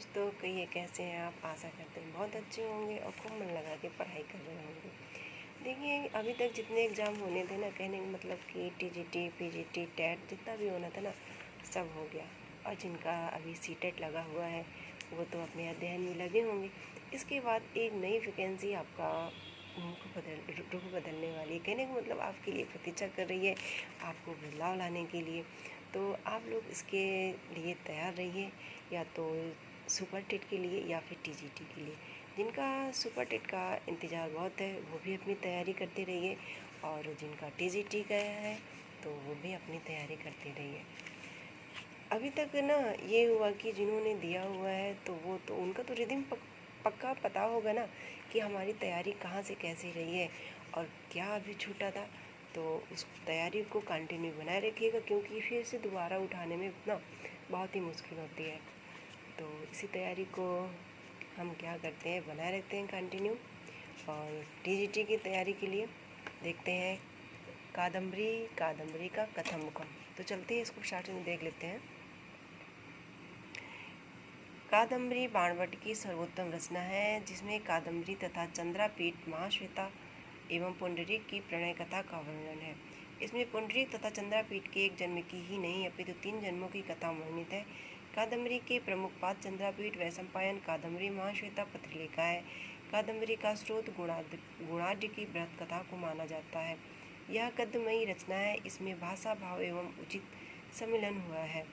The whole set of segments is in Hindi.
दोस्तों, कहिए कैसे हैं आप। आशा करते हैं बहुत अच्छे होंगे और खूब मन लगा के पढ़ाई कर रहे होंगे। देखिए, अभी तक जितने एग्ज़ाम होने थे ना, कहने का मतलब कि टीजीटी, पीजीटी, टेट जितना भी होना था ना, सब हो गया। और जिनका अभी सीटेट लगा हुआ है वो तो अपने अध्ययन में लगे होंगे। इसके बाद एक नई वैकेंसी आपका रुख बदलने वाली है। कहने का मतलब आपके लिए प्रतीक्षा कर रही है, आपको बदलाव लाने के लिए। तो आप लोग इसके लिए तैयार रहिए, या तो सुपर टेट के लिए या फिर टीजीटी के लिए। जिनका सुपर टेट का इंतज़ार बहुत है वो भी अपनी तैयारी करते रहिए, और जिनका टीजीटी का है तो वो भी अपनी तैयारी करते रहिए। अभी तक ना ये हुआ कि जिन्होंने दिया हुआ है तो वो तो उनका तो रिदम पक्का पता होगा ना कि हमारी तैयारी कहाँ से कैसे रही है और क्या अभी छूटा था। तो उस तैयारी को कंटिन्यू बनाए रखिएगा, क्योंकि फिर से दोबारा उठाने में ना बहुत ही मुश्किल होती है। तो इसी तैयारी को हम क्या करते हैं, बनाए रखते हैं कंटिन्यू। और टीजीटी की तैयारी के लिए देखते हैं कादम्बरी का कथामुखम। तो चलते हैं, इसको स्टार्टिंग में देख लेते हैं। कादम्बरी बाणभट्ट की सर्वोत्तम रचना है, जिसमें कादम्बरी तथा चंद्रापीठ, महाश्वेता एवं पुंडरीक की प्रणय कथा का वर्णन है। इसमें पुंडरीक तथा चंद्रापीठ के एक जन्म की ही नहीं अपितु 3 जन्मों की कथा वर्णित है। कादम्बरी के प्रमुख पात्र चंद्रापीठ, वैशंपायन, कादम्बरी, महाश्वेता, पत्रलेखा है। कादम्बरी का स्रोत गुणाढ्य की बृहत कथा को माना जाता है। यह गद्यमयी रचना है, इसमें भाषा, भाव एवं उचित सम्मिलन हुआ है।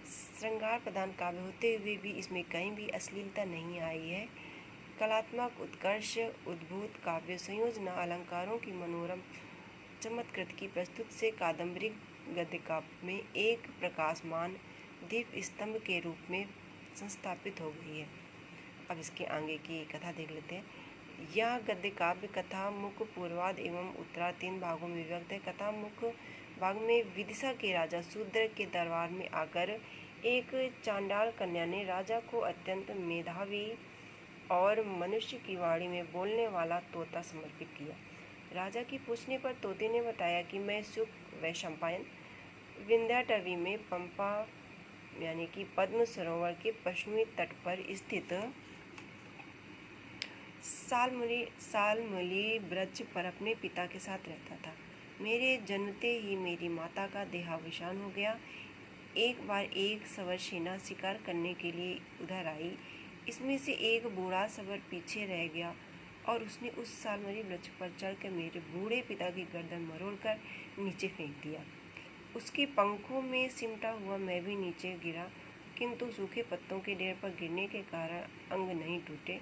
श्रृंगार प्रधान काव्य होते हुए भी इसमें कहीं भी अश्लीलता नहीं आई है। कलात्मक उत्कर्ष, उद्भूत काव्य संयोजना, अलंकारों की मनोरम चमत्कृत की प्रस्तुत से कादम्बरी गद्य काव्य में एक प्रकाशमान दीप स्तंभ के रूप में संस्थापित हो गई है। अब इसके आगे की कथा देख लेते हैं। यह गद्य काव्य कथा मुख, पूर्वार्ध एवं उत्तरार्ध 3 भागों में विभक्त है। कथा मुख भाग में विदिशा के राजा शूद्र के दरबार में आकर एक चांडाल कन्या ने राजा को अत्यंत मेधावी और मनुष्य की वाणी में बोलने वाला तोता समर्पित किया। राजा की पूछने पर तोते ने बताया कि मैं सुख वैशंपायन विंध्याटवी में पंपा यानी कि पद्म सरोवर के पश्चिमी तट पर स्थित सालमली वृक्ष पर अपने पिता के साथ रहता था। मेरे जन्मते ही मेरी माता का देहावसान हो गया। एक बार एक सवर सेना शिकार करने के लिए उधर आई। इसमें से एक बूढ़ा सवर पीछे रह गया और उसने उस सालमली वृक्ष पर चढ़कर मेरे बूढ़े पिता की गर्दन मरोड़कर नीचे फेंक दिया। उसके पंखों में सिमटा हुआ मैं भी नीचे गिरा, किंतु सूखे पत्तों के ढेर पर गिरने के कारण अंग नहीं टूटे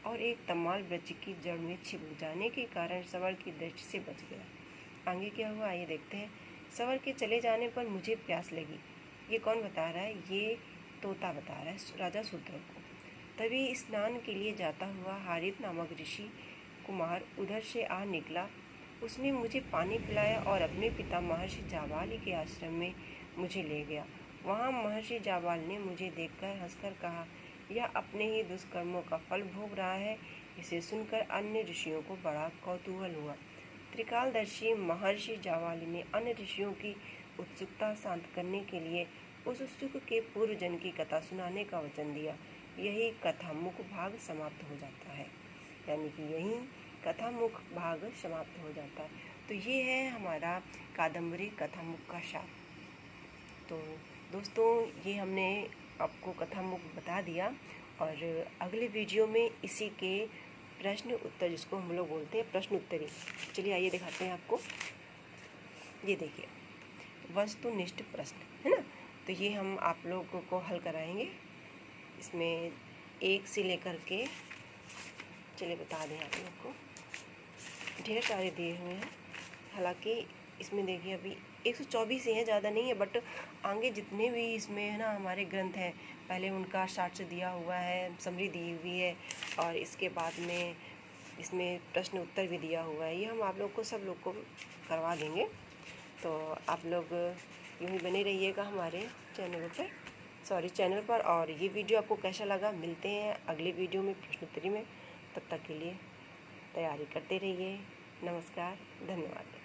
और एक तमाल वृक्ष की जड़ में छिप जाने के कारण सवर की दृष्टि से बच गया। आगे क्या हुआ आइए देखते हैं। सवर के चले जाने पर मुझे प्यास लगी। ये कौन बता रहा है? ये तोता बता रहा है राजा शूद्र को। तभी स्नान के लिए जाता हुआ हारित नामक ऋषि कुमार उधर से आ निकला। उसने मुझे पानी पिलाया और अपने पिता महर्षि जाबाल के आश्रम में मुझे ले गया। वहाँ महर्षि जाबाल ने मुझे देखकर हंसकर कहा, यह अपने ही दुष्कर्मों का फल भोग रहा है। इसे सुनकर अन्य ऋषियों को बड़ा कौतूहल हुआ। त्रिकालदर्शी महर्षि जाबाल ने अन्य ऋषियों की उत्सुकता शांत करने के लिए उस सुख के पूर्व जन्म की कथा सुनाने का वचन दिया। यही कथामुख भाग समाप्त हो जाता है, यानी कि यही कथामुख भाग समाप्त हो जाता है। तो ये है हमारा कादम्बरी कथामुख का सार। तो दोस्तों, ये हमने आपको कथामुख बता दिया, और अगले वीडियो में इसी के प्रश्न उत्तर, जिसको हम लोग बोलते हैं प्रश्न उत्तरी, चलिए आइए दिखाते हैं आपको। ये देखिए, वस्तुनिष्ठ प्रश्न है ना, तो ये हम आप लोगों को हल कराएंगे। इसमें 1 से लेकर के, चलिए बता दें आप लोग को, ढेर सारे दिए हुए हैं। हालांकि इसमें देखिए अभी 124 ही हैं, ज़्यादा नहीं है, बट आगे जितने भी इसमें है ना हमारे ग्रंथ हैं, पहले उनका शार्ट दिया हुआ है, समरी दी हुई है, और इसके बाद में इसमें प्रश्न उत्तर भी दिया हुआ है। ये हम आप लोग को सब लोग को करवा देंगे। तो आप लोग यूँ ही बने रहिएगा हमारे चैनल पर। और ये वीडियो आपको कैसा लगा, मिलते हैं अगले वीडियो में प्रश्नोत्तरी में। तब तक के लिए तैयारी करते रहिए। नमस्कार, धन्यवाद।